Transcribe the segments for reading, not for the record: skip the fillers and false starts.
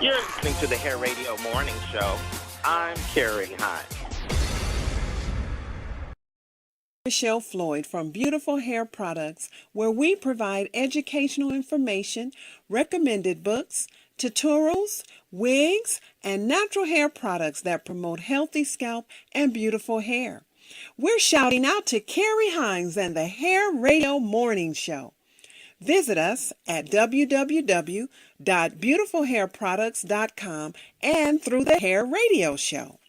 You're listening to the Hairadio Morning Show. I'm Kerry. Hi. Michelle Floyd from Beautiful Hair Products, where we provide educational information, recommended books, tutorials, wigs, and natural hair products that promote healthy scalp and beautiful hair. We're shouting out to Kerry Hines and the Hair Radio Morning Show. Visit us at www.beautifulhairproducts.com and through the Hair Radio Show.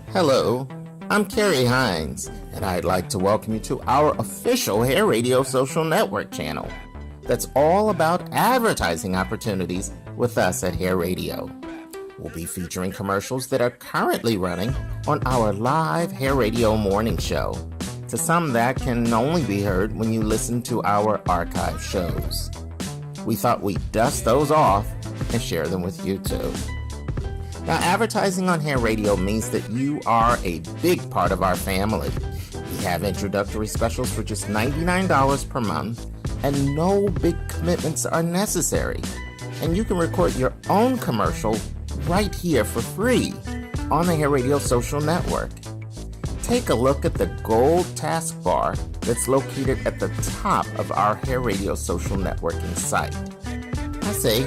Hello, I'm Kerry Hines, and I'd like to welcome you to our official Hair Radio social network channel that's all about advertising opportunities with us at Hair Radio. We'll be featuring commercials that are currently running on our live Hair Radio morning show, to some that can only be heard when you listen to our archive shows. We thought we'd dust those off and share them with you too. Now, advertising on Hair Radio means that you are a big part of our family. We have introductory specials for just $99 per month, and no big commitments are necessary. And you can record your own commercial right here for free on the Hair Radio social network. Take a look at the gold taskbar that's located at the top of our Hair Radio social networking site. I say,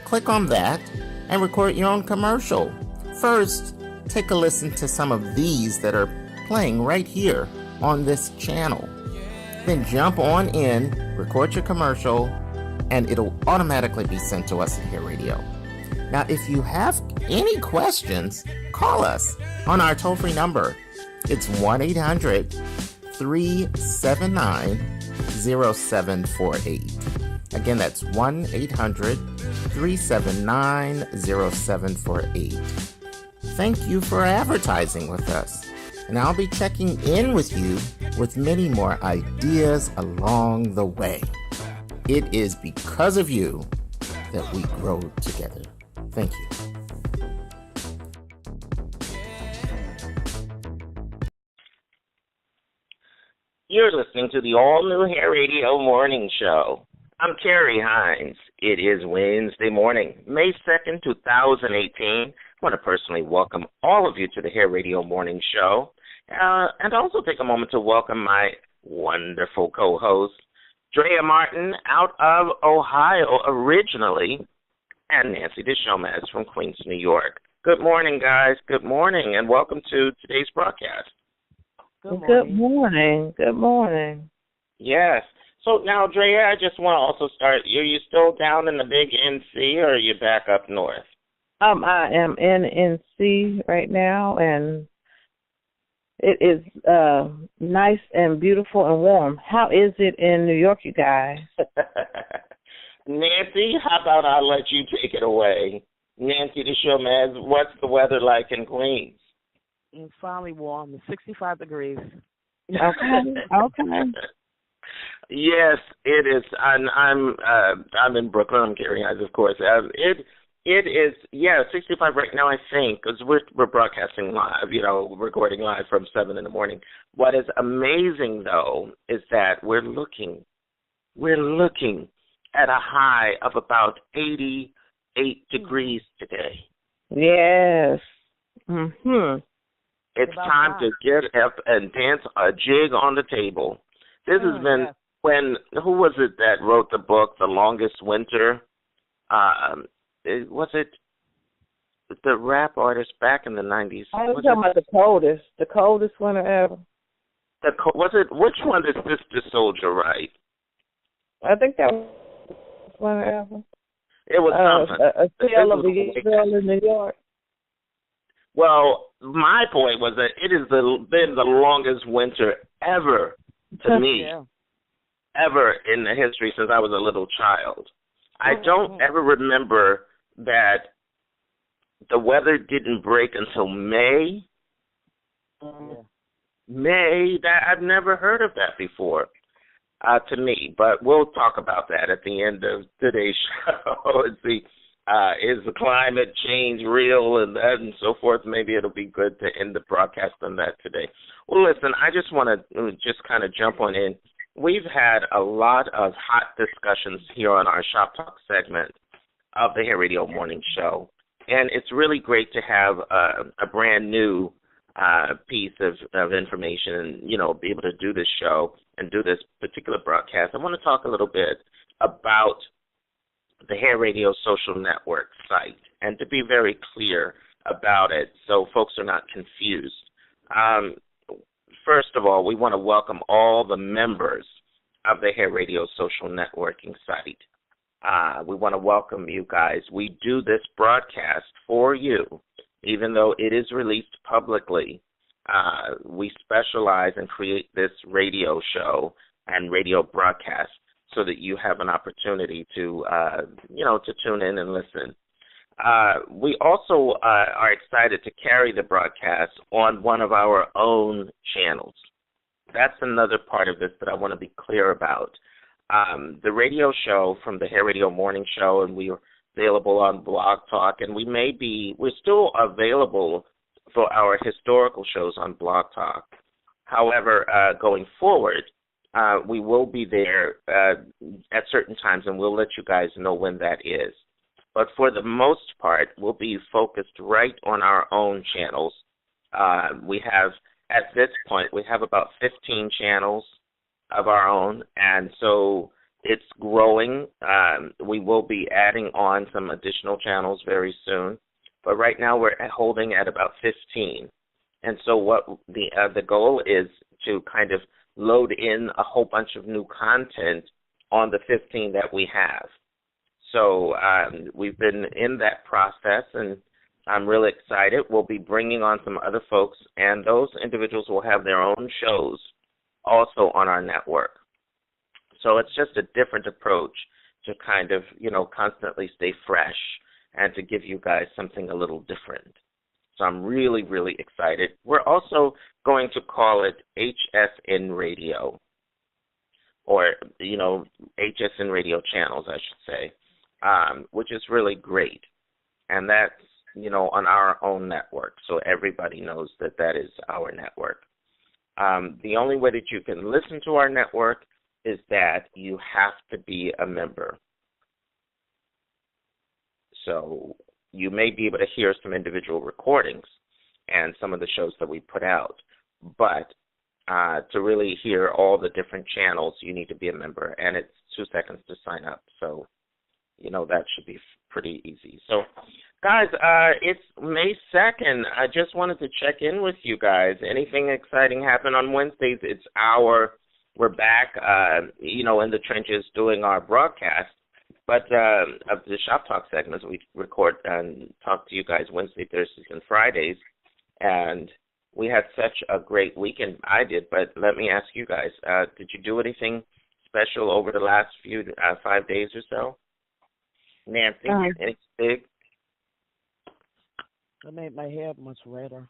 click on that and record your own commercial. First, take a listen to some of these that are playing right here on this channel. Then jump on in, record your commercial, and it'll automatically be sent to us at Hair Radio. Now, if you have any questions, call us on our toll-free number. It's 1-800-379-0748. Again, that's 1-800-379-0748. Thank you for advertising with us, and I'll be checking in with you with many more ideas along the way. It is because of you that we grow together. Thank you. You're listening to the all-new Hair Radio Morning Show. I'm Kerry Hines. It is Wednesday morning, May 2nd, 2018. I want to personally welcome all of you to the Hair Radio Morning Show, and also take a moment to welcome my wonderful co-host, Drea Martin, out of Ohio originally, and Nancy DeShomez from Queens, New York. Good morning, guys. Good morning, and welcome to today's broadcast. Good morning. Good morning. Yes. So now, Drea, I just want to also start. Are you still down in the big NC, or are you back up north? I am in NC right now, and it is nice and beautiful and warm. How is it in New York, you guys? Nancy, how about I let you take it away? Nancy DeShomez, what's the weather like in Queens? It's finally warm. It's 65 degrees. Okay. Yes, it is. I'm in Brooklyn. I'm Kerry Hines, of course. It is, 65 right now, I think, because we're broadcasting live, recording live from 7 in the morning. What is amazing, though, is that we're looking at a high of about 88 degrees today. Yes. Mm-hmm. It's time to get up and dance a jig on the table. This has been who was it that wrote the book, The Longest Winter? Was it the rap artist back in the 90s? I was talking about the coldest winter ever. Which one did Sister Soldier write? I think that was winter ever. It was something. A Tale of a Girl in New York. Well, my point was that it has been the longest winter ever to me, ever in the history since I was a little child. I don't ever remember that the weather didn't break until May. May, that I've never heard of that before to me, but we'll talk about that at the end of today's show and see Is the climate change real and so forth? Maybe it'll be good to end the broadcast on that today. Well, listen, I just want to just kind of jump on in. We've had a lot of hot discussions here on our Shop Talk segment of the Hair Radio Morning Show, and it's really great to have a brand new piece of information and, be able to do this show and do this particular broadcast. I want to talk a little bit about the Hair Radio social network site, and to be very clear about it so folks are not confused. First of all, we want to welcome all the members of the Hair Radio social networking site. We want to welcome you guys. We do this broadcast for you, even though it is released publicly. We specialize and create this radio show and radio broadcast so that you have an opportunity to, to tune in and listen. We also are excited to carry the broadcast on one of our own channels. That's another part of this that I want to be clear about. The radio show from the Hair Radio Morning Show, and we are available on Blog Talk, and we're still available for our historical shows on Blog Talk. However, going forward, we will be there at certain times, and we'll let you guys know when that is. But for the most part, we'll be focused right on our own channels. At this point, we have about 15 channels of our own, and so it's growing. We will be adding on some additional channels very soon, but right now we're holding at about 15. And so what the goal is to kind of load in a whole bunch of new content on the 15 that we have. So we've been in that process, and I'm really excited. We'll be bringing on some other folks, and those individuals will have their own shows also on our network. So it's just a different approach to kind of, constantly stay fresh and to give you guys something a little different. So I'm really, really excited. We're also going to call it HSN Radio, or, HSN Radio channels, I should say, which is really great. And that's, on our own network, so everybody knows that is our network. The only way that you can listen to our network is that you have to be a member. So you may be able to hear some individual recordings and some of the shows that we put out, but to really hear all the different channels, you need to be a member, and it's 2 seconds to sign up. So, that should be pretty easy. So, guys, it's May 2nd. I just wanted to check in with you guys. Anything exciting happen on Wednesdays? We're back, in the trenches doing our broadcast. But of the Shop Talk segments, we record and talk to you guys Wednesday, Thursdays, and Fridays. And we had such a great weekend. I did, but let me ask you guys, did you do anything special over the last 5 days or so? Nancy, anything big? I made my hair much redder.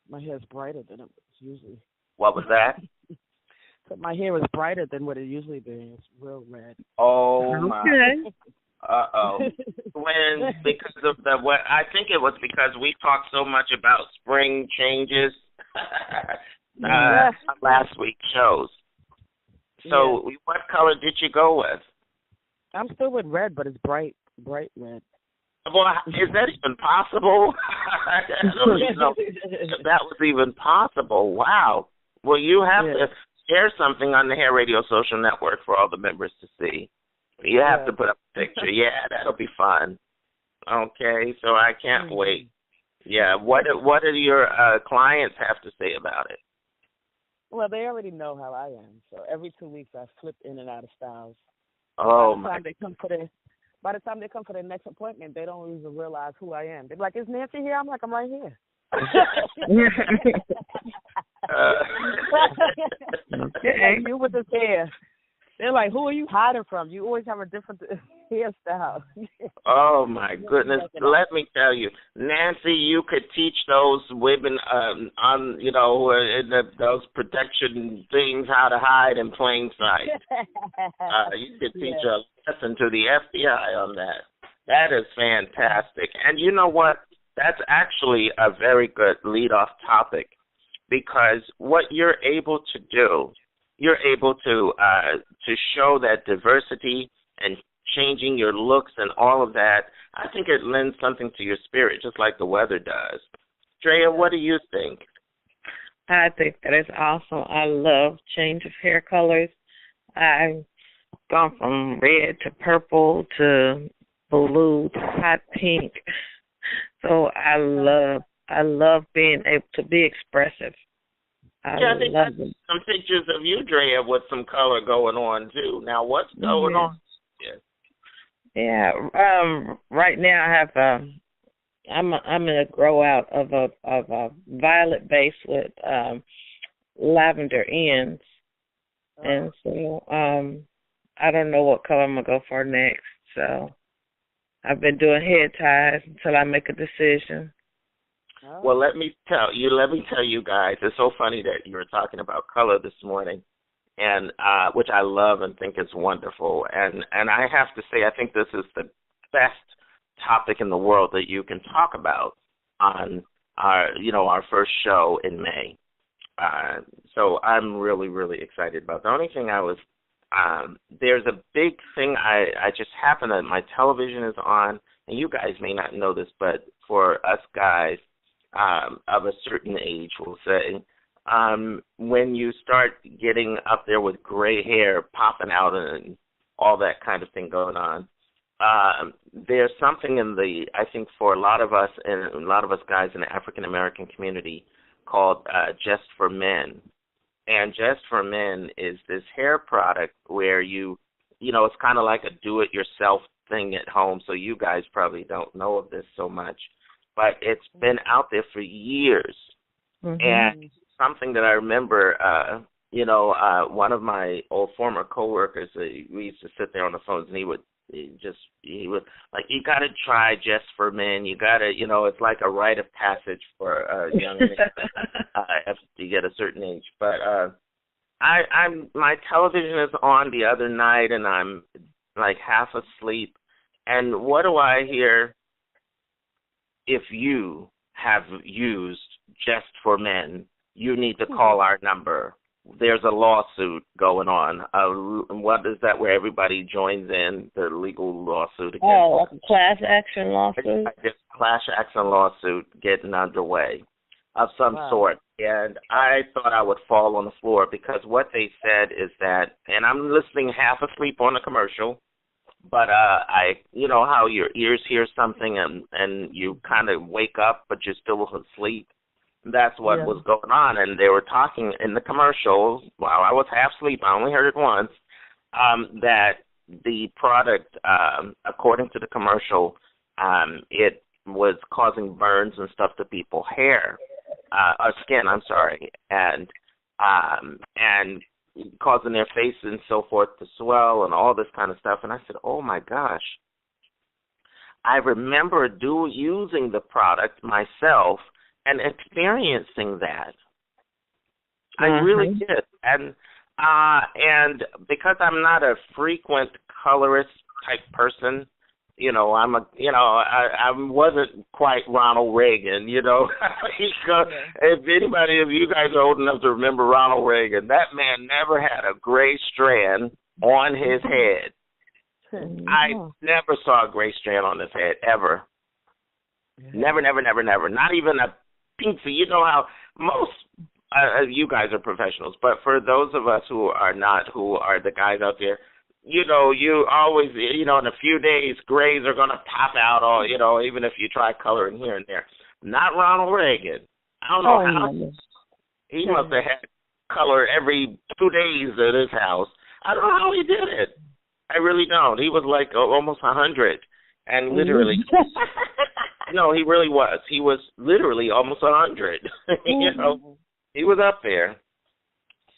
My hair is brighter than it's usually. What was that? But my hair is brighter than what it usually be. It's real red. Oh, my. Okay. Uh-oh. Because of I think it was because we talked so much about spring changes on last week's shows. So what color did you go with? I'm still with red, but it's bright red. Well, is that even possible? I don't even know if that was even possible. Wow. Well, you have to share something on the Hair Radio social network for all the members to see. You have to put up a picture. Yeah, that'll be fun. Okay, so I can't wait. Yeah, what do your clients have to say about it? Well, they already know how I am. So every 2 weeks I flip in and out of styles. Oh, by the time they come for their next appointment, they don't even realize who I am. They're like, "Is Nancy here?" I'm like, "I'm right here." Okay. You with this hair. They're like, "Who are you hiding from? You always have a different hairstyle." Oh, my goodness. Let me tell you, Nancy, you could teach those women on, those protection things how to hide in plain sight. You could teach a lesson to the FBI on that. That is fantastic. And you know what? That's actually a very good lead-off topic, because what you're able to do, you're able to show that diversity and changing your looks and all of that. I think it lends something to your spirit, just like the weather does. Drea, what do you think? I think that is awesome. I love change of hair colors. I've gone from red to purple to blue to hot pink. So I love being able to be expressive. I think love it. Some pictures of you, Drea, with some color going on too. Now, what's going on? Yeah. Right now I have I'm in a grow out of a violet base with lavender ends, and so I don't know what color I'm gonna go for next. So I've been doing head ties until I make a decision. Well, let me tell you guys, it's so funny that you were talking about color this morning, and which I love and think is wonderful. And I have to say, I think this is the best topic in the world that you can talk about on our first show in May. So I'm really, really excited about it. The only thing there's a big thing I just happened that my television is on, and you guys may not know this, but for us guys of a certain age, we'll say, when you start getting up there with gray hair popping out and all that kind of thing going on, there's something I think for a lot of us and a lot of us guys in the African American community called Just for Men. And Just for Men is this hair product where it's kind of like a do-it-yourself thing at home, so you guys probably don't know of this so much. But it's been out there for years. Mm-hmm. And something that I remember, one of my old former coworkers, we used to sit there on the phones, and he would like, you got to try Just for Men. You got to, it's like a rite of passage for a young man after you get a certain age. But my television is on the other night, and I'm like half asleep. And what do I hear? If you have used Just for Men, you need to call our number. There's a lawsuit going on. What is that, where everybody joins in the legal lawsuit against? Oh, like a class action lawsuit? Class action lawsuit getting underway of some sort. And I thought I would fall on the floor, because what they said is that, and I'm listening half asleep on the commercial, but you know how your ears hear something and you kind of wake up, but you're still asleep. That's what was going on, and they were talking in the commercial while I was half asleep. I only heard it once. That the product, according to the commercial, it was causing burns and stuff to people's hair, or skin. I'm sorry, and causing their face and so forth to swell and all this kind of stuff. And I said, oh my gosh. I remember using the product myself and experiencing that. I really did. And because I'm not a frequent colorist type person, I wasn't quite Ronald Reagan, If anybody of you guys are old enough to remember Ronald Reagan, that man never had a gray strand on his head. I never saw a gray strand on his head, ever. Never. Not even a pink. You know how most you guys are professionals, but for those of us who are not, who are the guys out there, you always, in a few days, grays are going to pop out, or, even if you try coloring here and there. Not Ronald Reagan. I don't know how. He must have had color every 2 days at his house. I don't know how he did it. I really don't. He was like almost 100. And literally, no, he really was. He was literally almost 100. He was up there.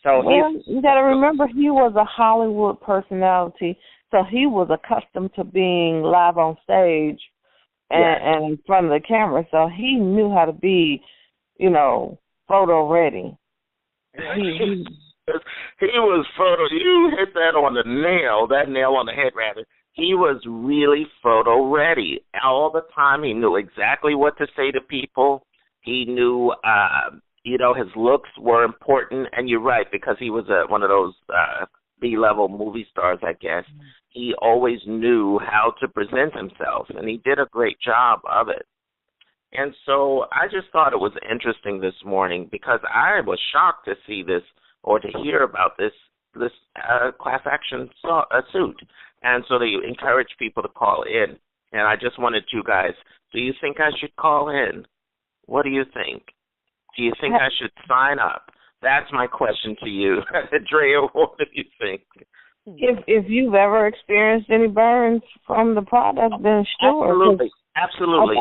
So you got to remember, he was a Hollywood personality, so he was accustomed to being live on stage and in front of the camera. So he knew how to be, photo ready. He was photo. You hit that nail on the head, rather. he was really photo ready all the time. He knew exactly what to say to people. He knew, his looks were important. And you're right, because he was one of those B-level movie stars, I guess. He always knew how to present himself, and he did a great job of it. And so I just thought it was interesting this morning because I was shocked to see this or to hear about this class action suit. And so they encourage people to call in. And I just wanted you guys, do you think I should call in? What do you think? Do you think I should sign up? That's my question to you. Drea, what do you think? If you've ever experienced any burns from the product, then sure. Absolutely.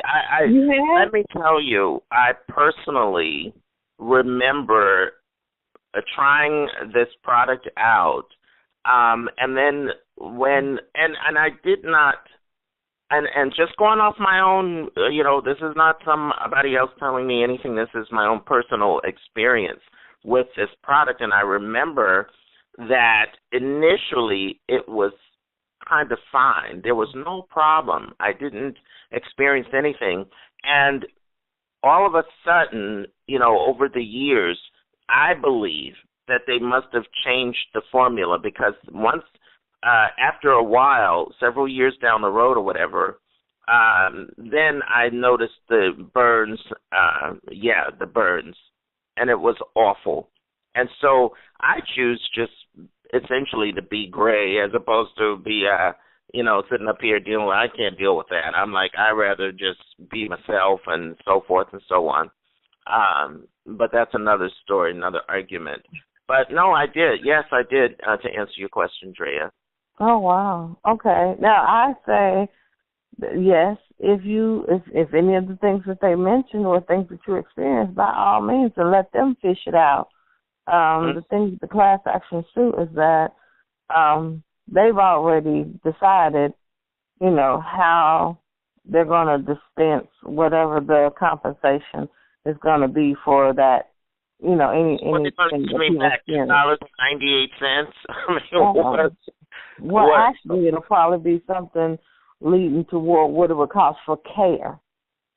Let me tell you, I personally remember trying this product out, and then and I did not, and just going off my own, this is not somebody else telling me anything. This is my own personal experience with this product, and I remember that initially it was kind of fine. There was no problem. I didn't experience anything. And all of a sudden, over the years, I believe that they must have changed the formula because once, after a while, several years down the road or whatever, then I noticed the burns, the burns, and it was awful. And so I choose just essentially to be gray as opposed to be, sitting up here dealing with, I can't deal with that. I'm like, I'd rather just be myself and so forth and so on. But that's another story, another argument. But no, I did. Yes, I did, to answer your question, Drea. Oh, wow. Okay. Now, I say, yes, if any of the things that they mentioned or things that you experienced, by all means, and let them fish it out. The thing with the class action suit is that they've already decided, how they're going to dispense whatever the compensation is going to be for that, anything that $2.98. Well, actually, it'll probably be something leading toward what it would cost for care,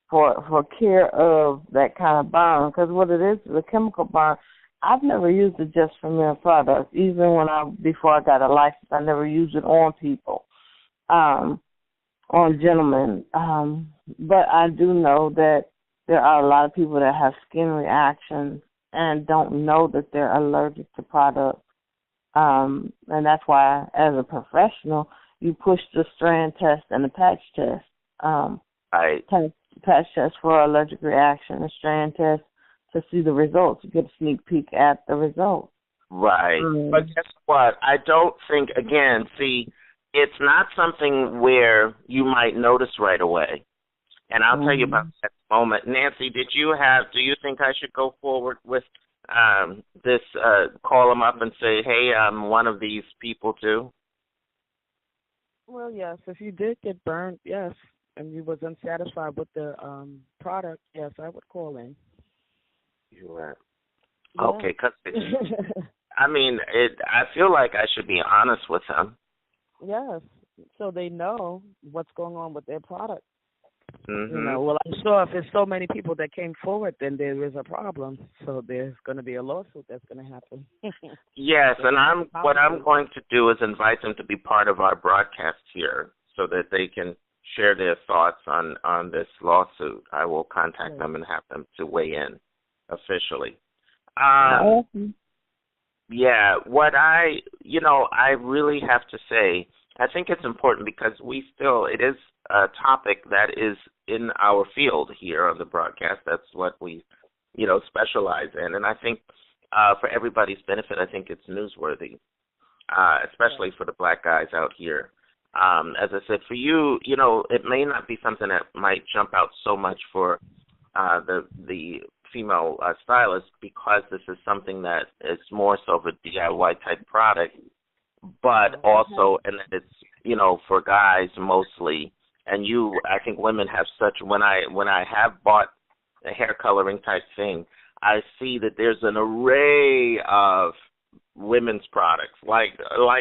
for care of that kind of burn. Because what it is a chemical burn. I've never used it just for mere products. Even before I got a license, I never used it on people, on gentlemen. But I do know that there are a lot of people that have skin reactions and don't know that they're allergic to products. And that's why, as a professional, you push the strand test and the patch test. Patch test for allergic reaction, a strand test to see the results. You get a sneak peek at the results. Right. But guess what? I don't think, again, it's not something where you might notice right away. And I'll tell you about that moment. Nancy, do you think I should go forward with this, call them up and say, hey, I'm one of these people too? Well, yes. If you did get burned, yes, and you was unsatisfied with the product, yes, I would call in. You are. Yeah. Okay, because I feel like I should be honest with them. Yes, so they know what's going on with their product. Mm-hmm. Well, I'm sure if there's so many people that came forward, then there is a problem. So there's going to be a lawsuit that's going to happen. Yes, and what I'm going to do is invite them to be part of our broadcast here so that they can share their thoughts on this lawsuit. I will contact them and have them to weigh in officially. Yeah, what I really have to say, I think it's important because it is a topic that is in our field here on the broadcast. That's what we, specialize in. And I think for everybody's benefit, I think it's newsworthy, especially for the black guys out here. As I said, for you, it may not be something that might jump out so much for the female stylist because this is something that is more so of a DIY type product, but also, and that it's, for guys mostly. And I think women have when I have bought a hair coloring type thing, I see that there's an array of women's products. Like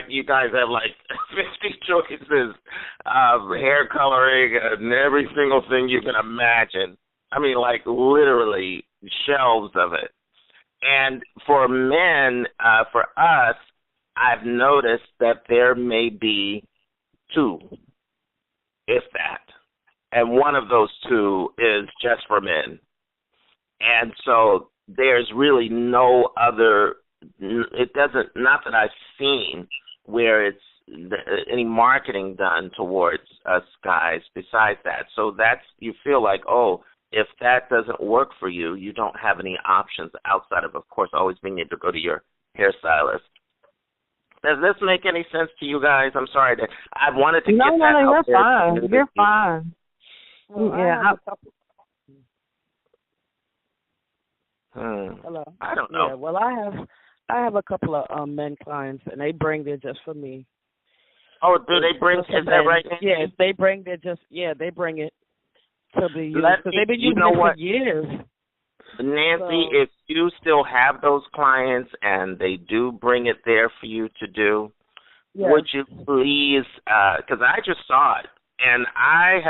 you guys have like 50 choices of hair coloring and every single thing you can imagine. I mean, like literally shelves of it. And for men, for us, I've noticed that there may be 2, if that. And one of those 2 is just for men. And so there's really no other, it doesn't, not that I've seen where it's any marketing done towards us guys besides that. So that's, you feel like, oh, if that doesn't work for you, you don't have any options outside of course, always being able to go to your hairstylist. Does this make any sense to you guys? I'm sorry that I wanted to get that out you're there. fine. You're fine. Well, Yeah. Hello. I don't know. Yeah, well, I have a couple of men clients, and they bring their just for me. Oh, do they bring? Is that right? Yeah, they bring their they bring it to be used because they've been using it for years. Nancy, if you still have those clients and they do bring it there for you to do, would you please, because I just saw it, and I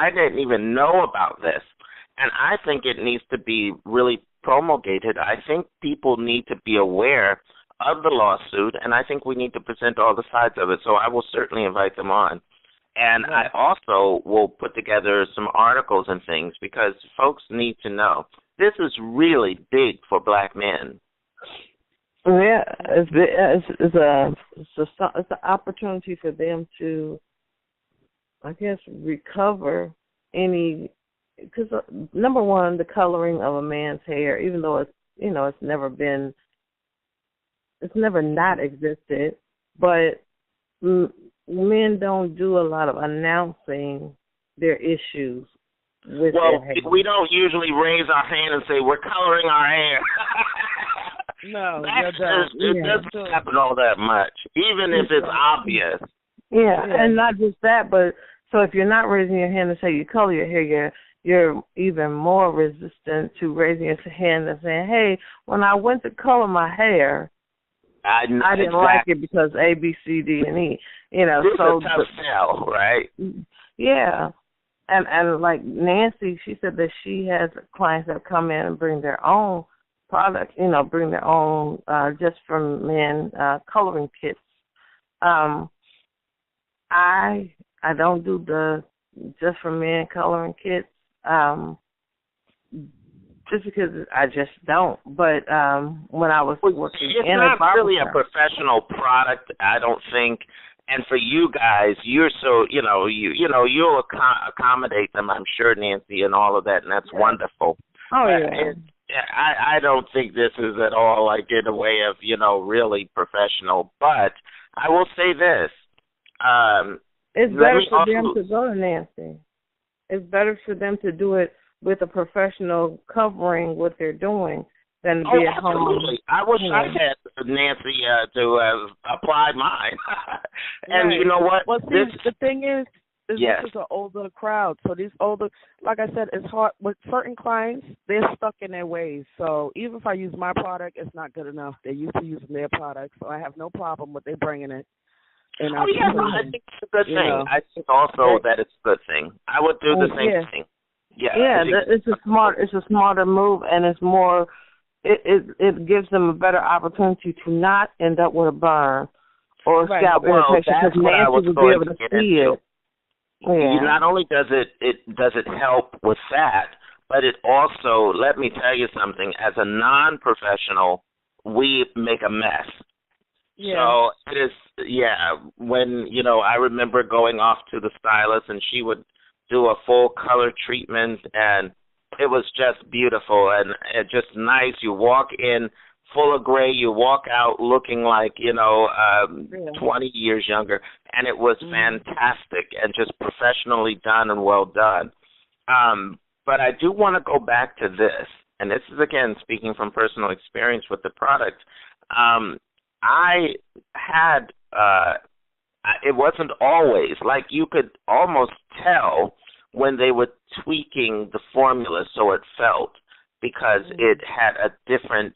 didn't even know about this, and I think it needs to be really promulgated. I think people need to be aware of the lawsuit, and I think we need to present all the sides of it, so I will certainly invite them on. And I also will put together some articles and things because folks need to know. This is really big for black men. Yeah, it's an opportunity for them to, I guess, recover any, because number one, the coloring of a man's hair, even though it's never not existed, but men don't do a lot of announcing their issues with their hair. We don't usually raise our hand and say we're coloring our hair. No, it doesn't happen all that much, even if it's obvious. Yeah, and not just that, but so if you're not raising your hand and say you color your hair, you're even more resistant to raising your hand and saying, hey, when I went to color my hair, I didn't like it because A, B, C, D, and E. This is a tough sell, right? Yeah. And like Nancy, she said that she has clients that come in and bring their own product, bring their own just from men coloring kits. I don't do the just for men coloring kits. Just because I just don't. But when I was working it's in a not barber really shop, a professional product, I don't think. And for you guys, you're so you'll accommodate them, I'm sure, Nancy, and all of that, and that's wonderful. Oh yeah. I don't think this is at all like in a way of really professional. But I will say this. It's better for them to go to Nancy. It's better for them to do it with a professional covering what they're doing than to be at home. Absolutely. I wish I had Nancy to apply mine. And you know what? Well, see, the thing is this is an older crowd. So these older, like I said, it's hard. With certain clients, they're stuck in their ways. So even if I use my product, it's not good enough. They're used to using their product. So I have no problem with they bringing it. And I think it's a good thing. I think also that it's a good thing. I would do the same thing. Yeah, it's a smarter move, and it's more. It gives them a better opportunity to not end up with a burn or scalp irritation because Nancy would be able to see it. Yeah. Not only does it help with that, but it also, let me tell you something. As a non-professional, we make a mess. Yeah. So it is. When I remember going off to the stylist, and she would do a full color treatment, and it was just beautiful and just nice. You walk in full of gray, you walk out looking like 20 years younger, and it was fantastic and just professionally done and well done. But I do want to go back to this, and this is again speaking from personal experience with the product. I had it wasn't always, like you could almost tell when they were tweaking the formula so it felt, because it had a different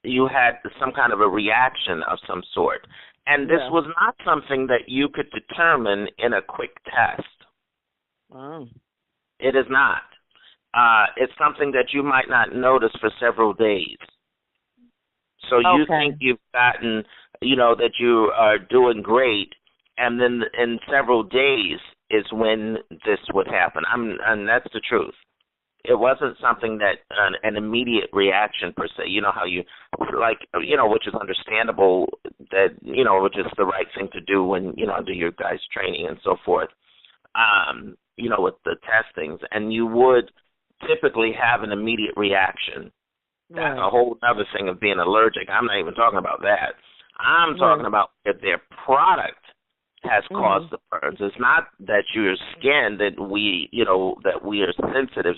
you had some kind of a reaction of some sort. And this was not something that you could determine in a quick test. Oh. It is not. It's something that you might not notice for several days. So you think you've gotten, that you are doing great, and then in several days is when this would happen. And that's the truth. It wasn't something that an immediate reaction per se. You know how you which is understandable that which is the right thing to do when do your guys' training and so forth. With the testings, and you would typically have an immediate reaction. That's a whole other thing of being allergic. I'm not even talking about that. I'm talking about if their product has caused the burns. It's not that your skin that we are sensitive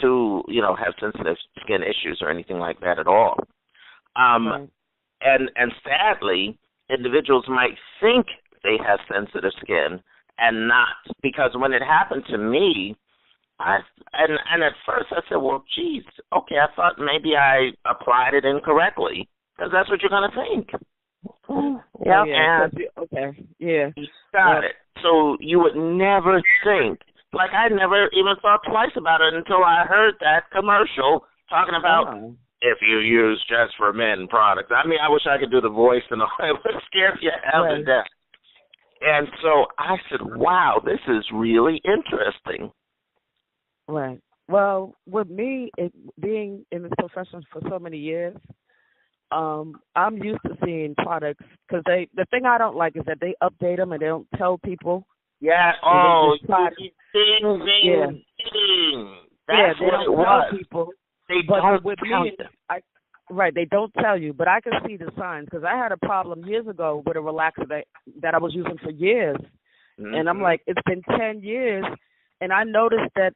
to, have sensitive skin issues or anything like that at all. And sadly, individuals might think they have sensitive skin and not, because when it happened to me, and at first I said, well, geez, okay, I thought maybe I applied it incorrectly, because that's what you're going to think. You got it. So you would never think, like I never even thought twice about it until I heard that commercial talking about if you use Just for Men products. I mean, I wish I could do the voice and all. It would scare you out to death. And so I said, wow, this is really interesting. Right. Well, with me, being in this profession for so many years, I'm used to seeing products, because the thing I don't like is that they update them and they don't tell people. Yeah. Oh, ding. That's they what don't it was. Tell people. They don't tell them. Right, they don't tell you, but I can see the signs, because I had a problem years ago with a relaxer that I was using for years, and I'm like, it's been 10 years, and I noticed that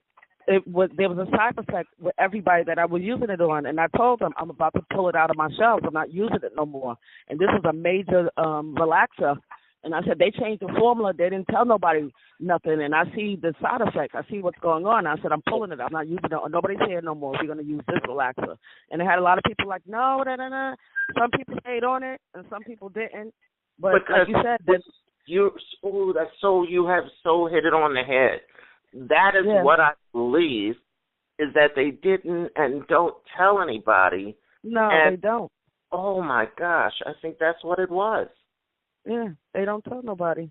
there was a side effect with everybody that I was using it on, and I told them I'm about to pull it out of my shelves. I'm not using it no more, and this is a major relaxer. And I said, they changed the formula. They didn't tell nobody nothing. And I see the side effects. I see what's going on. I said, I'm pulling it. I'm not using it. Nobody's here no more. We're going to use this relaxer. And they had a lot of people like, no. Some people stayed on it, and some people didn't. But because like you said, you have so hit it on the head. That is what I believe, is that they didn't and don't tell anybody. No, they don't. Oh, my gosh. I think that's what it was. Yeah, they don't tell nobody.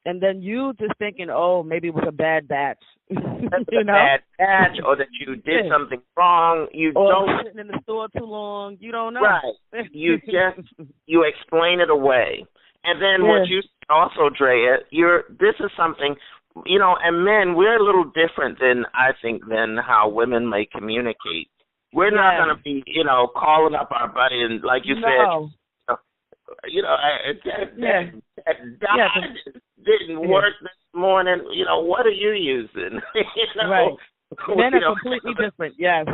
And then you just thinking, oh, maybe it was a bad batch. Bad batch, or that you did something wrong. Or sitting in the store too long. You don't know. Right. You explain it away. And then what you also, Drea, this is something, and men, we're a little different than how women may communicate. We're not going to be, calling up our buddy and, like you said, that diet didn't work this morning. What are you using? Right. Men are completely different. Yes.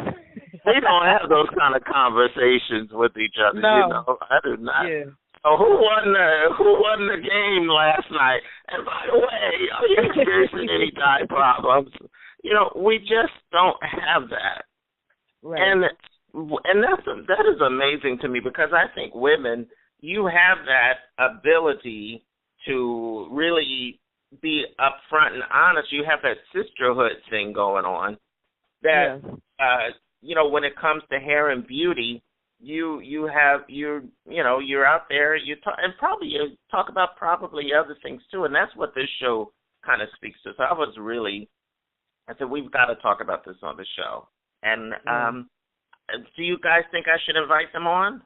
We don't have those kind of conversations with each other. No. I do not. Yeah. So who won the game last night? And by the way, are you experiencing any diet problems? We just don't have that. Right. And that is amazing to me, because I think women, you have that ability to really be upfront and honest. You have that sisterhood thing going on. That when it comes to hair and beauty, you're out there. You talk about probably other things too, and that's what this show kind of speaks to. So I said we've got to talk about this on the show. And do you guys think I should invite them on?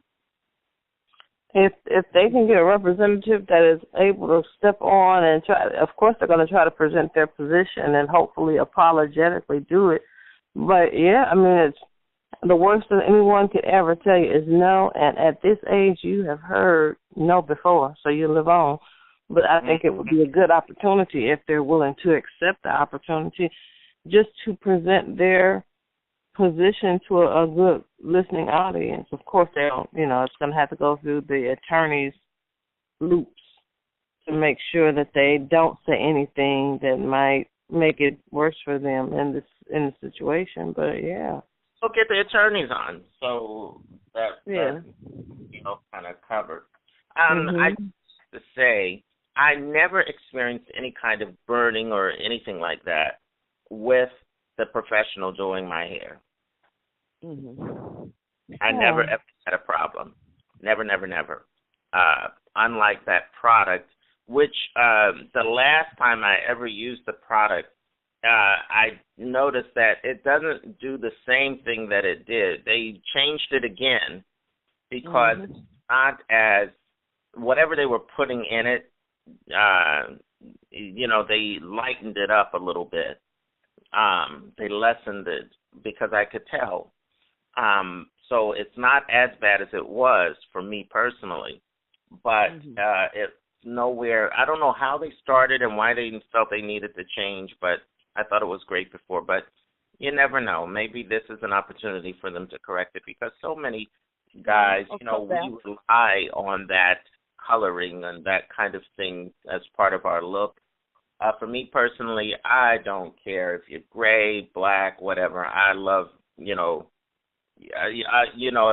If they can get a representative that is able to step on and try, of course they're going to try to present their position and hopefully apologetically do it. But it's the worst that anyone could ever tell you is no. And at this age, you have heard no before, so you live on. But I think it would be a good opportunity, if they're willing to accept the opportunity, just to present their position to a good listening audience. Of course, they don't, it's going to have to go through the attorney's loops to make sure that they don't say anything that might make it worse for them in the situation. But we'll get the attorneys on, so that kind of covered. I have to say, I never experienced any kind of burning or anything like that with the professional doing my hair. I never ever had a problem. Never. Unlike that product, which the last time I ever used the product, I noticed that it doesn't do the same thing that it did. They changed it again because it's not as, whatever they were putting in it, they lightened it up a little bit. They lessened it because I could tell. So it's not as bad as it was for me personally, but it's nowhere. I don't know how they started and why they felt they needed to change, but I thought it was great before. But you never know. Maybe this is an opportunity for them to correct it, because so many guys, we rely on that coloring and that kind of thing as part of our look. For me personally, I don't care if you're gray, black, whatever. I love, if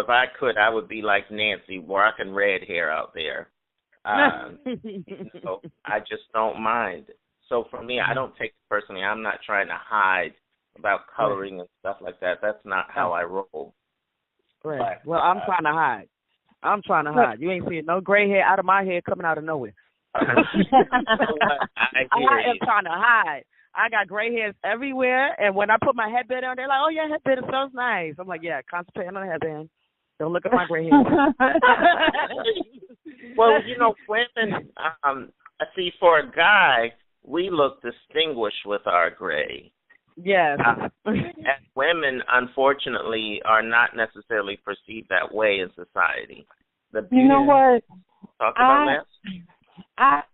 I could, I would be like Nancy, rocking red hair out there. So I just don't mind. So for me, I don't take it personally. I'm not trying to hide about coloring and stuff like that. That's not how I roll. Right. But, I'm trying to hide. You ain't seeing no gray hair out of my hair coming out of nowhere. I am trying to hide. I got gray hairs everywhere, and when I put my headband on, they're like, "Oh, your headband is so nice." I'm like, "Yeah, concentrating on the headband. Don't look at my gray hair." Well, women. I see, for a guy, we look distinguished with our gray. Yes. And women, unfortunately, are not necessarily perceived that way in society. You know what? Talk about that.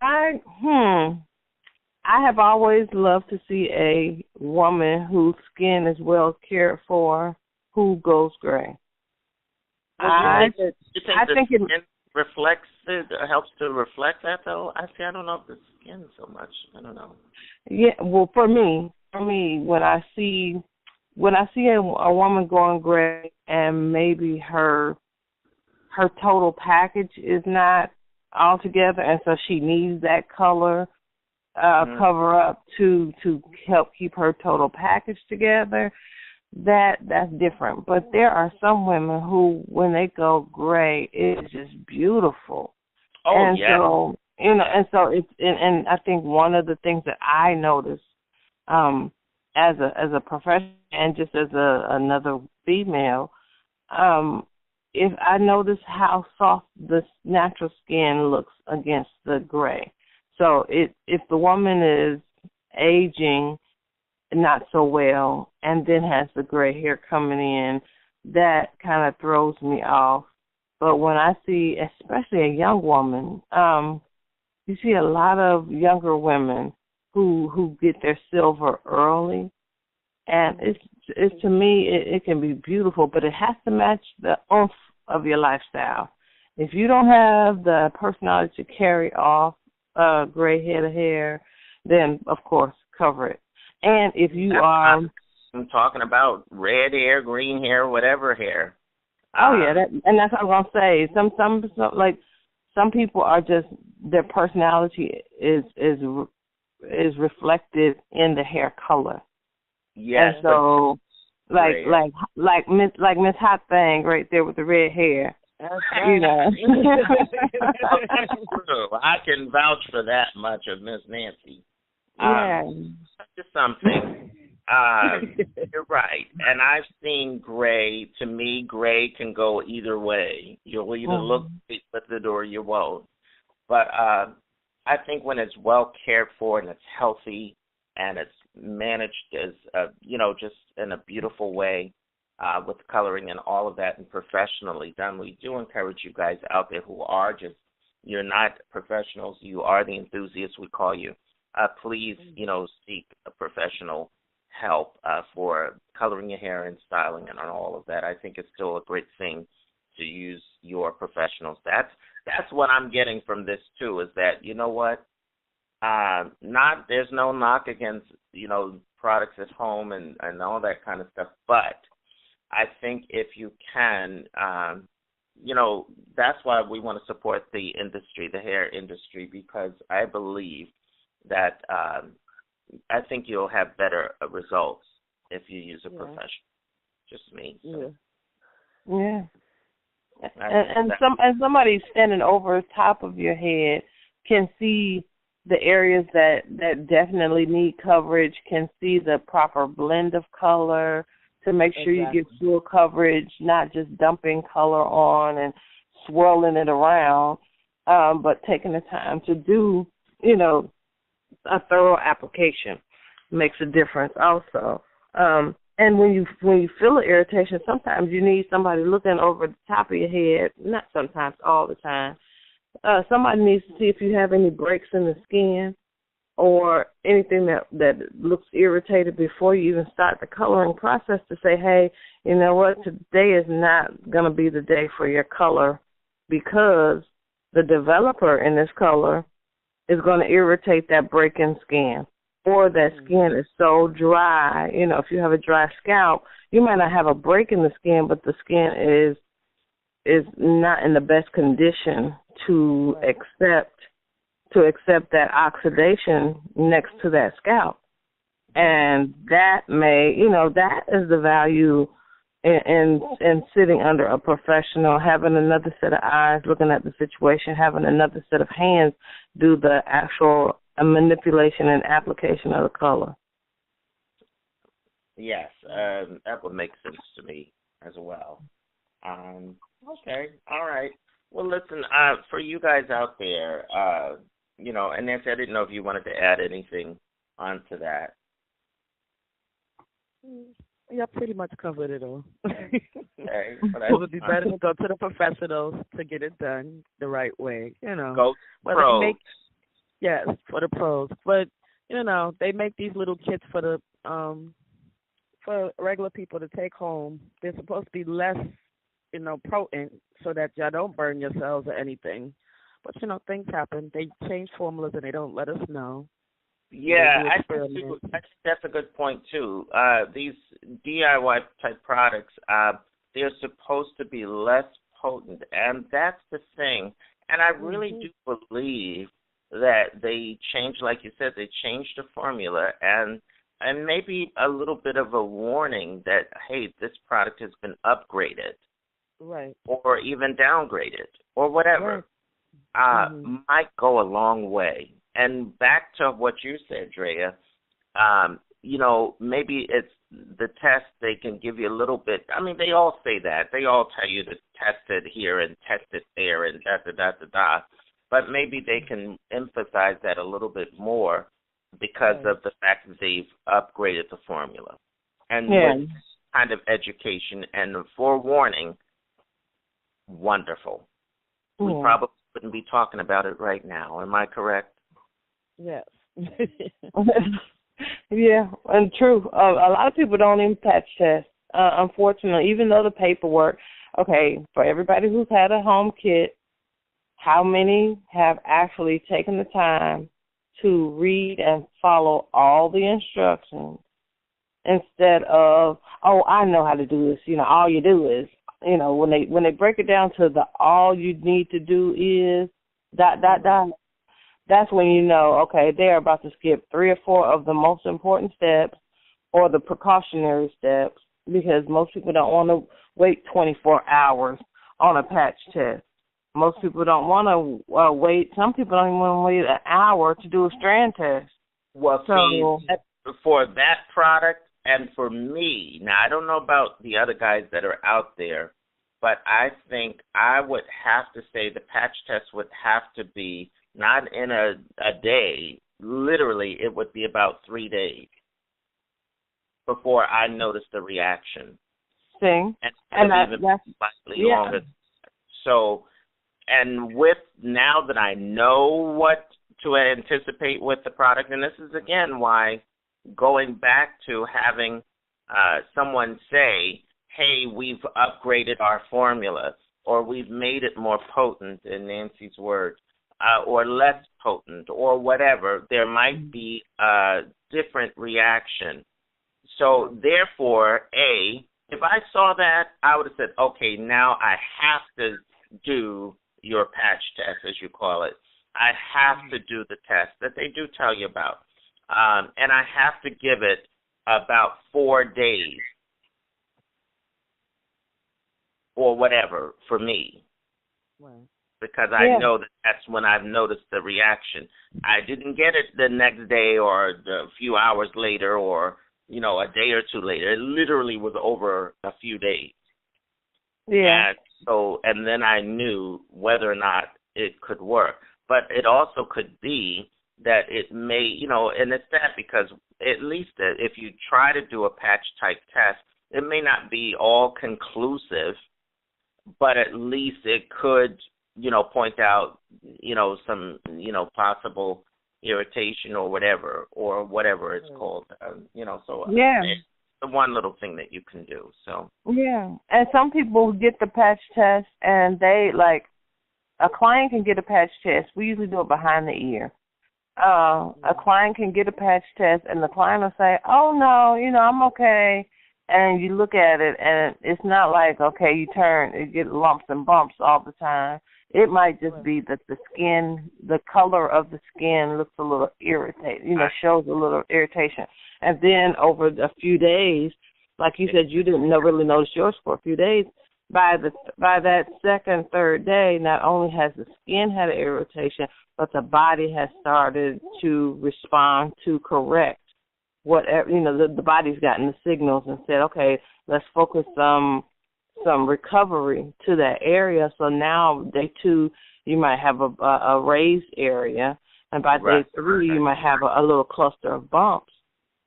I have always loved to see a woman whose skin is well cared for who goes gray. I think it reflects it, helps to reflect that, though. I don't know if the skin so much. I don't know. Yeah, well, for me, when I see a woman going gray and maybe her total package is not all together, and so she needs that color cover up to help keep her total package together, that's different. But there are some women who, when they go gray, it's just beautiful. Oh, and so and I think one of the things that I notice as a professional and just as another female, if I notice how soft the natural skin looks against the gray. So if the woman is aging not so well and then has the gray hair coming in, that kind of throws me off. But when I see, especially a young woman, you see a lot of younger women who get their silver early, and it's to me it can be beautiful, but it has to match the oomph of your lifestyle. If you don't have the personality to carry off gray head of hair, then of course cover it. And if you I'm talking about red hair, green hair, whatever hair. And that's what I'm gonna say. Some people are just, their personality is reflected in the hair color. Yes. And so like Miss Hot Thing right there with the red hair. You know. That's true. I can vouch for that much of Miss Nancy. Yeah. Just something. You're right. And I've seen gray. To me, gray can go either way. You'll either look with it or you won't. But I think when it's well cared for and it's healthy and it's managed as, just in a beautiful way with coloring and all of that and professionally done, we do encourage you guys out there who are just, you're not professionals, you are the enthusiasts, we call you. Please, seek a professional help for coloring your hair and styling and all of that. I think it's still a great thing to use your professionals. That's what I'm getting from this too, is that, you know what, there's no knock against, products at home and all that kind of stuff, but I think if you can, that's why we want to support the industry, the hair industry, because I believe that I think you'll have better results if you use a professional. Just me. So. Yeah. And somebody standing over top of your head can see the areas that definitely need coverage, can see the proper blend of color to make sure you get full coverage, not just dumping color on and swirling it around, but taking the time to do, a thorough application makes a difference also. And when you feel an irritation, sometimes you need somebody looking over the top of your head, not sometimes, all the time. Somebody needs to see if you have any breaks in the skin or anything that looks irritated before you even start the coloring process, to say, hey, you know what, today is not going to be the day for your color because the developer in this color is going to irritate that break in skin, or that skin is so dry. If you have a dry scalp, you might not have a break in the skin, but the skin is not in the best condition to accept that oxidation next to that scalp. And that that is the value in sitting under a professional, having another set of eyes looking at the situation, having another set of hands do the actual manipulation and application of the color. Yes, that would make sense to me as well. Okay, all right. Well, listen, for you guys out there, and Nancy, I didn't know if you wanted to add anything onto that. Yeah, pretty much covered it all. Okay, it would be better to go to the professionals to get it done the right way, Go pros. Yes, for the pros. But, they make these little kits for regular people to take home. They're supposed to be less, potent so that y'all don't burn yourselves or anything. But, things happen. They change formulas and they don't let us know. Yeah, I think that's a good point, too. These DIY type products, they're supposed to be less potent, and that's the thing. And I really do believe that they changed, like you said, they changed the formula, and maybe a little bit of a warning that, hey, this product has been upgraded. Right. Or even downgraded, or whatever, might go a long way. And back to what you said, Drea, maybe it's the test, they can give you a little bit. I mean, they all say that. They all tell you to test it here and test it there and da-da-da-da-da. But maybe they can emphasize that a little bit more because of the fact that they've upgraded the formula. And with kind of education and forewarning, wonderful. We probably wouldn't be talking about it right now. Am I correct? Yes. Yeah, and true. A lot of people don't even patch test, unfortunately, even though the paperwork, for everybody who's had a home kit, how many have actually taken the time to read and follow all the instructions instead of, I know how to do this. All you do is, when they break it down to the all you need to do is ... That's when you know, they're about to skip 3 or 4 of the most important steps or the precautionary steps, because most people don't want to wait 24 hours on a patch test. Most people don't want to wait. Some people don't even want to wait an hour to do a strand test. Well, for that product and for me, now I don't know about the other guys that are out there, but I think I would have to say the patch test would have to be not in a day. Literally, it would be about 3 days before I noticed the reaction. And that's slightly longer. So, and with now that I know what to anticipate with the product, and this is again why going back to having someone say, hey, we've upgraded our formula, or we've made it more potent, in Nancy's words, or less potent, or whatever, there might be a different reaction. So therefore, A, if I saw that, I would have said, okay, now I have to do your patch test, as you call it. I have to do the test that they do tell you about. And I have to give it about 4 days or whatever for me. Right. Because I know that that's when I've noticed the reaction. I didn't get it the next day or a few hours later or, a day or two later. It literally was over a few days. Yeah. And then I knew whether or not it could work. But it also could be that it may, and it's that because at least if you try to do a patch-type test, it may not be all conclusive, but at least it could, point out, some, possible irritation or whatever it's called, so it's the one little thing that you can do. So yeah, and some people get the patch test and they a client can get a patch test. We usually do it behind the ear. A client can get a patch test and the client will say, oh no, I'm okay. And you look at it and it's not like, okay, you get lumps and bumps all the time. It might just be that the skin, the color of the skin looks a little irritated, shows a little irritation. And then over a few days, like you said, you didn't really notice yours for a few days. By that second, third day, not only has the skin had an irritation, but the body has started to respond to correct whatever, the body's gotten the signals and said, okay, let's focus some recovery to that area. So now day 2, you might have a raised area, and by day 3, you might have a little cluster of bumps,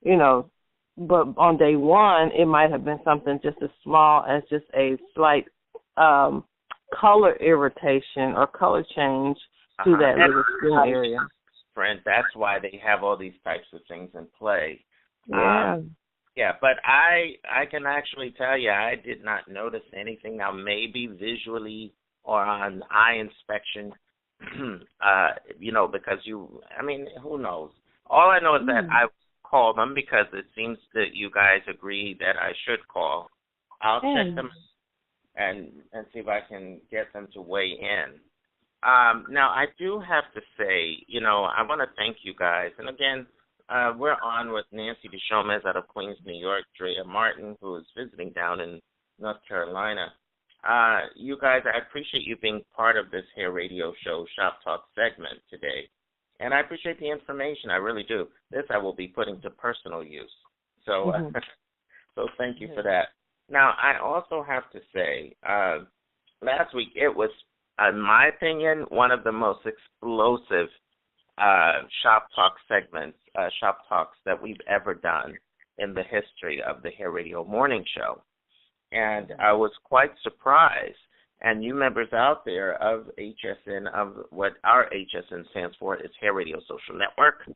But on day 1, it might have been something just as small as just a slight color irritation or color change to that little skin area. Friend, that's why they have all these types of things in play. Yeah. But I can actually tell you I did not notice anything. Now, maybe visually or on eye inspection, because who knows? All I know is that I called them because it seems that you guys agree that I should call. I'll check them and see if I can get them to weigh in. Now, I do have to say, I want to thank you guys. And again, we're on with Nancy DeShomes out of Queens, New York, Drea Martin, who is visiting down in North Carolina. You guys, I appreciate you being part of this Hair Radio Show Shop Talk segment today. And I appreciate the information. I really do. This I will be putting to personal use. So, so thank you for that. Now, I also have to say, last week it was, in my opinion, one of the most explosive shop talk segments, shop talks that we've ever done in the history of the Hair Radio Morning Show. And I was quite surprised. And you members out there of HSN, of what our HSN stands for, is Hair Radio Social Network.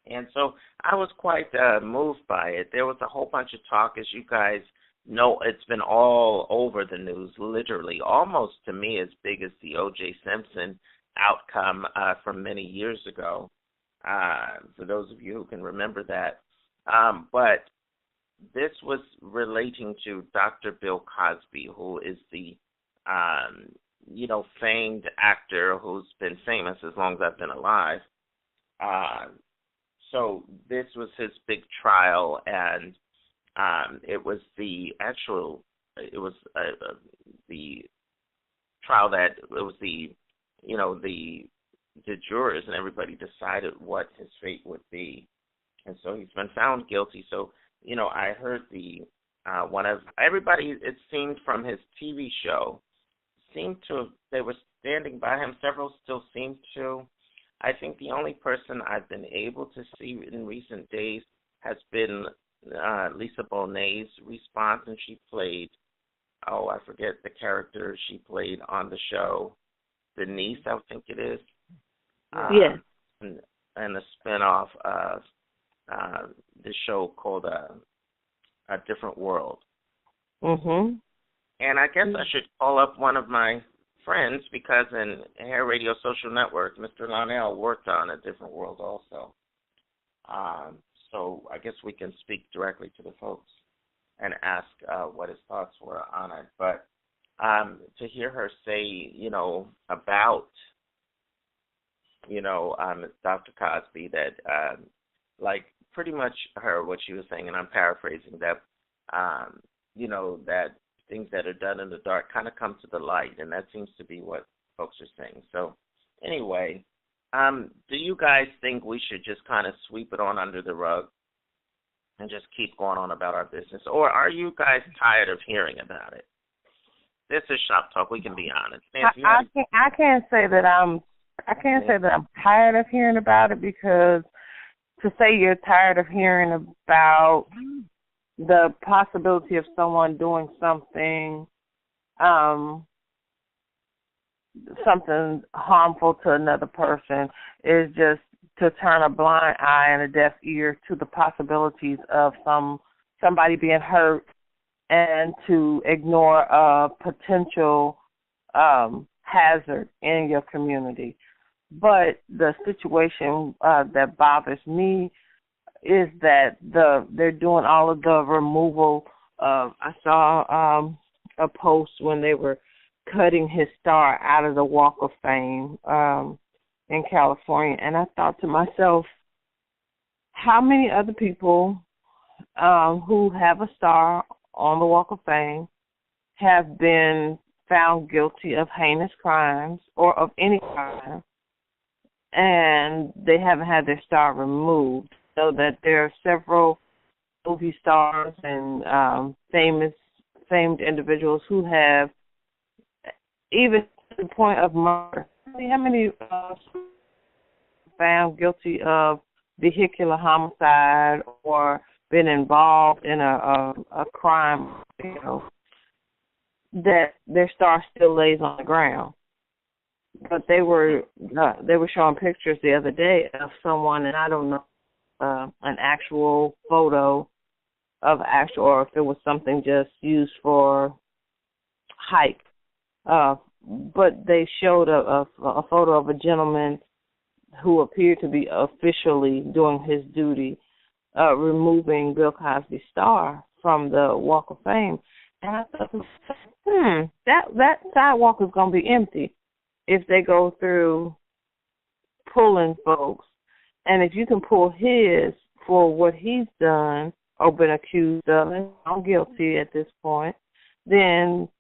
And so I was quite moved by it. There was a whole bunch of talk, as you guys know, it's been all over the news, literally, almost to me as big as the O.J. Simpson outcome from many years ago, for those of you who can remember that. But this was relating to Dr. Bill Cosby, who is the, famed actor who's been famous as long as I've been alive. So this was his big trial, and it was the trial that it was the jurors and everybody decided what his fate would be. And so he's been found guilty. So, I heard one of everybody, it seemed from his TV show, they were standing by him. Several still seem to. I think the only person I've been able to see in recent days has been Lisa Bonet's response, and she played, I forget the character she played on the show, Denise, I think it is. Yes. And the spinoff of the show called A Different World. Mm-hmm. And I guess I should call up one of my friends, because in Hair Radio Social Network, Mr. Lonnell worked on A Different World also. So I guess we can speak directly to the folks. and ask what his thoughts were on it. But to hear her say, about, Dr. Cosby, that, like, pretty much what she was saying, and I'm paraphrasing, that, that things that are done in the dark kind of come to the light, and that seems to be what folks are saying. So, anyway, do you guys think we should just kind of sweep it on under the rug and just keep going on about our business, or are you guys tired of hearing about it? This is Shop Talk. We can be honest. Nancy, I can't say that I'm tired of hearing about it, because to say you're tired of hearing about the possibility of someone doing something something harmful to another person is just to turn a blind eye and a deaf ear to the possibilities of somebody being hurt, and to ignore a potential hazard in your community. But the situation that bothers me is that they're doing all of the removal of. I saw a post when they were cutting his star out of the Walk of Fame in California, and I thought to myself, how many other people who have a star on the Walk of Fame have been found guilty of heinous crimes or of any crime, and they haven't had their star removed? So that there are several movie stars and famed individuals who have, even to the point of murder. How many found guilty of vehicular homicide or been involved in a crime, that their star still lays on the ground? But they were showing pictures the other day of someone, and I don't know an actual photo of or if it was something just used for hype. But they showed a photo of a gentleman who appeared to be officially doing his duty, removing Bill Cosby's star from the Walk of Fame. And I thought, that sidewalk is going to be empty if they go through pulling folks. And if you can pull his for what he's done or been accused of, and I'm guilty at this point, then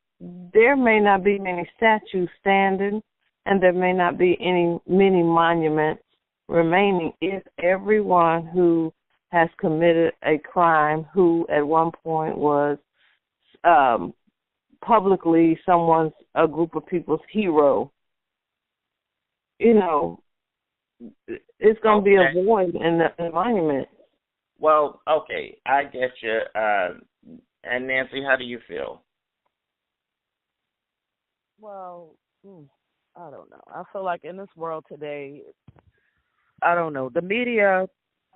there may not be many statues standing, and there may not be many monuments remaining if everyone who has committed a crime, who at one point was publicly a group of people's hero, it's going to be a void in the monument. Well, okay, I get you. And Nancy, how do you feel? Well, I don't know. I feel like in this world today, I don't know. The media,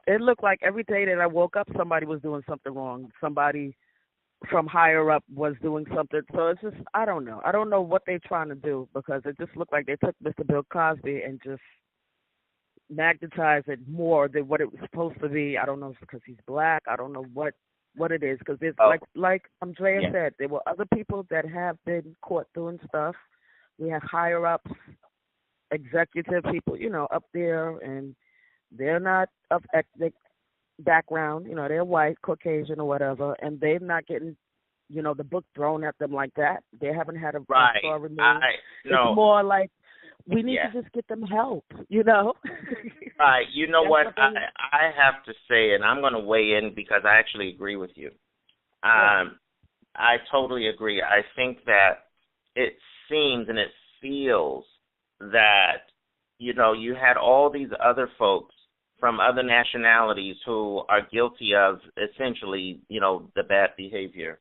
it looked like every day that I woke up, somebody was doing something wrong. Somebody from higher up was doing something. So it's just, I don't know. I don't know what they're trying to do, because it just looked like they took Mr. Bill Cosby and just magnetized it more than what it was supposed to be. I don't know if it's because he's black. I don't know what it is, because it's like Andrea said, there were other people that have been caught doing stuff. We have higher ups, executive people, up there, and they're not of ethnic background, they're white, Caucasian, or whatever, and they're not getting, the book thrown at them like that. They haven't had a star removed. It's more like we need to just get them help, Right. You know what? I have to say, and I'm going to weigh in because I actually agree with you. I totally agree. I think that it seems and it feels that, you had all these other folks from other nationalities who are guilty of essentially, the bad behavior.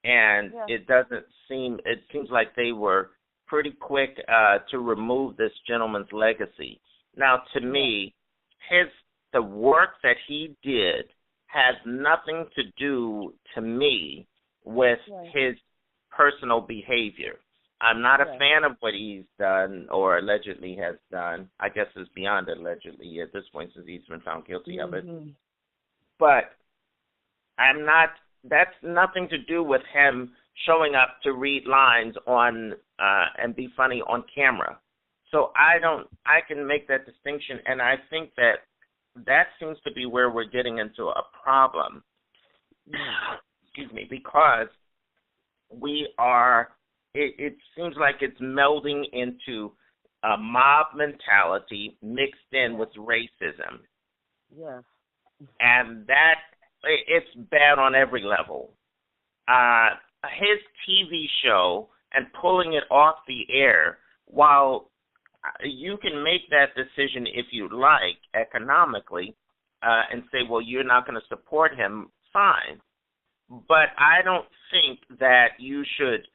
And it seems like they were pretty quick to remove this gentleman's legacy. Now, to me, the work that he did has nothing to do, to me, with his personal behavior. I'm not a fan of what he's done or allegedly has done. I guess it's beyond allegedly at this point, since he's been found guilty of it. But I'm not that's nothing to do with him showing up to read lines on and be funny on camera. So I can make that distinction, and I think that seems to be where we're getting into a problem. Excuse me, because it seems like it's melding into a mob mentality mixed in with racism. Yes. And it's bad on every level. His TV show and pulling it off the air, while you can make that decision if you like economically and say, well, you're not going to support him, fine. But I don't think that you should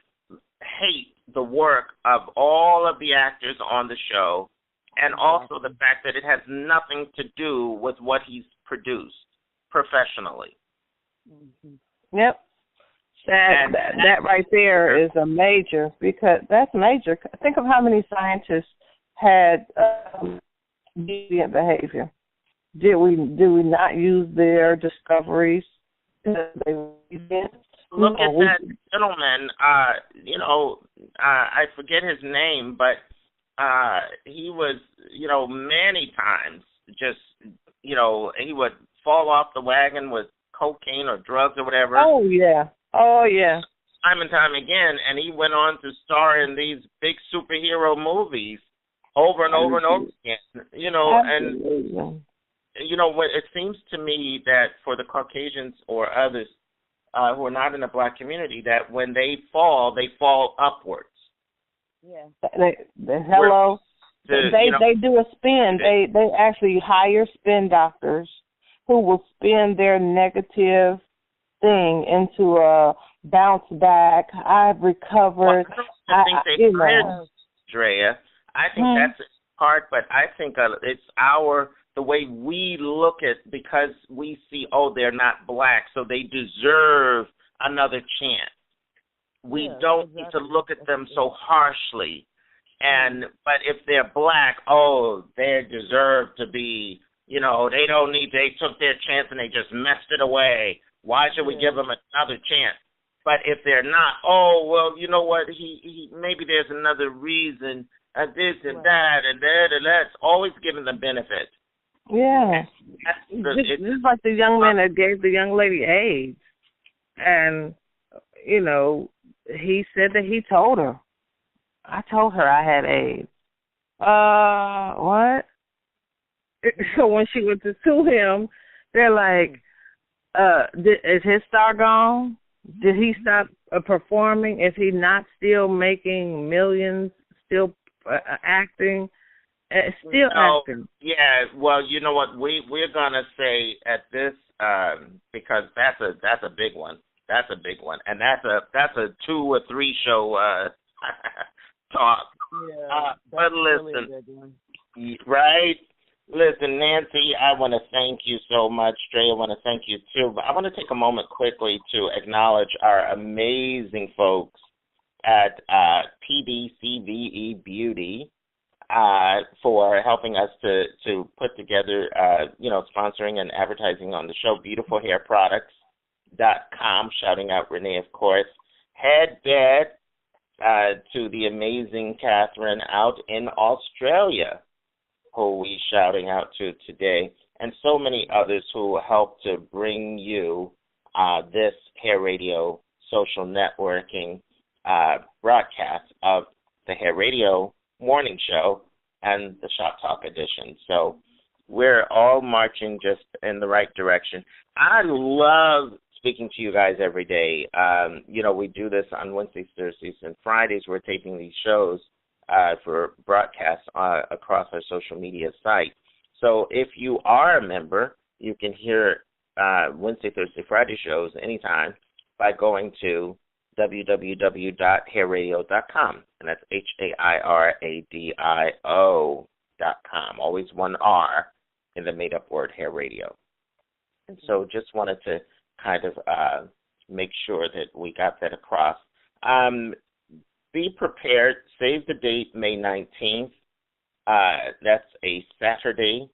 hate the work of all of the actors on the show, and also the fact that it has nothing to do with what he's produced professionally. Mm-hmm. Yep. That right there is a major, because that's major. Think of how many scientists had deviant behavior. Do we not use their discoveries? Look at that gentleman. I forget his name, but he was, many times just, he would fall off the wagon with cocaine or drugs or whatever. Oh yeah. Time and time again, and he went on to star in these big superhero movies over and over and over again. Absolutely. And what it seems to me that for the Caucasians or others who are not in the black community, that when they fall upwards. Yeah. Hello. They do a spin. They actually hire spin doctors who will spin their negative thing into a bounce back. I've recovered. Well, I think they hired Drea. I think that's part, but I think it's the way we look at, because we see, they're not black, so they deserve another chance. We don't need to look at them so harshly. But if they're black, they deserve to be, they took their chance and they just messed it away. Why should we give them another chance? But if they're not, you know what, he maybe there's another reason, this and that and that, and that's always giving them benefit. Yeah. This is like the young man that gave the young lady AIDS. And, he said that he told her. I told her I had AIDS. What? So when she went to sue him, they're like, is his star gone? Did he stop performing? Is he not still making millions, still acting? Acting. Yeah, well, you know what? We're going to say at this, because that's a big one. That's a big one. And that's a 2 or 3 show talk. Yeah, but listen, really right? Listen, Nancy, I want to thank you so much. Dre, I want to thank you too. But I want to take a moment quickly to acknowledge our amazing folks at PBCVE Beauty for helping us to put together, sponsoring and advertising on the show. BeautifulHairProducts.com. Shouting out Renee, of course. Headbed to the amazing Catherine out in Australia, who we shouting out to today, and so many others who help to bring you this Hair Radio social networking broadcast of the Hair Radio Morning Show and the Shop Talk edition. So we're all marching just in the right direction. I love speaking to you guys every day. We do this on Wednesdays, Thursdays, and Fridays. We're taping these shows for broadcasts across our social media site. So if you are a member, you can hear Wednesday, Thursday, Friday shows anytime by going to www.hairadio.com, and that's HAIRADIO.com. Always one R in the made-up word Hair Radio. And so just wanted to kind of make sure that we got that across. Be prepared. Save the date, May 19th. That's a Saturday.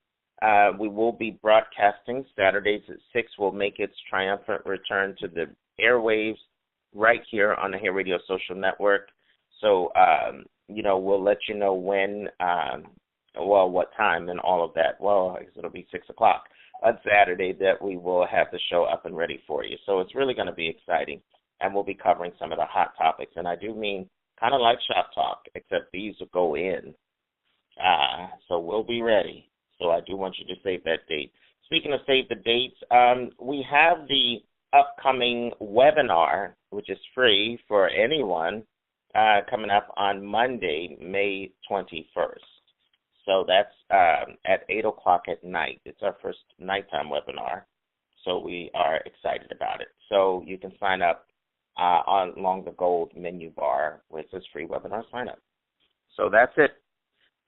We will be broadcasting Saturdays at 6. Will make its triumphant return to the airwaves right here on the Hair Radio Social Network. So, we'll let you know when, what time and all of that. Well, I guess it'll be 6 o'clock on Saturday that we will have the show up and ready for you. So it's really going to be exciting, and we'll be covering some of the hot topics. And I do mean kind of like Shop Talk, except these will go in. So we'll be ready. So I do want you to save that date. Speaking of save the dates, we have the upcoming webinar, which is free for anyone, coming up on Monday, May 21st. So that's at 8 o'clock at night. It's our first nighttime webinar, so we are excited about it. So you can sign up along the gold menu bar where it says free webinar sign up. So that's it.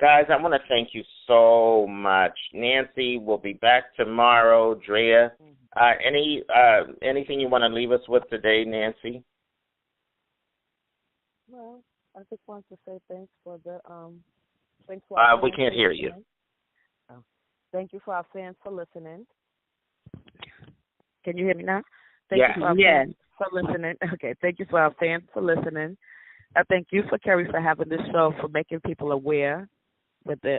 Guys, I want to thank you so much. Nancy will be back tomorrow. Drea, anything you want to leave us with today, Nancy? Well, I just want to say thanks for the we can't hear you. Oh. Thank you for our fans for listening. Can you hear me now? Thank you for our fans for listening. Okay, thank you for our fans for listening. I thank you for Kerry for having this show, for making people aware with the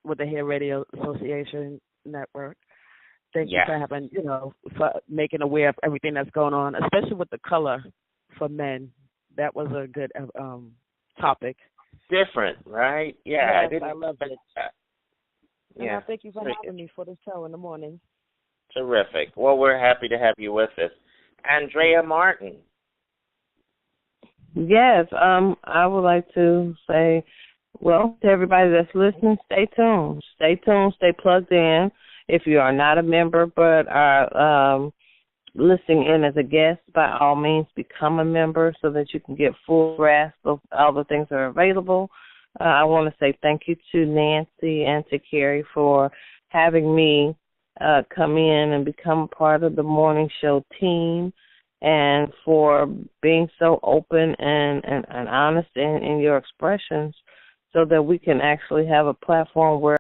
Hair Radio Association Network. Thank you for having, for making aware of everything that's going on, especially with the color for men. That was a good topic. Different, right? Yeah, yes, I love it. Yeah. And I thank you for having me for the show in the morning. Terrific. Well, we're happy to have you with us. Andrea Martin. Yes, I would like to say, well, to everybody that's listening, stay tuned. Stay tuned, stay plugged in. If you are not a member but are listening in as a guest, by all means become a member so that you can get full grasp of all the things that are available. I want to say thank you to Nancy and to Kerry for having me come in and become part of the morning show team, and for being so open and honest in your expressions so that we can actually have a platform where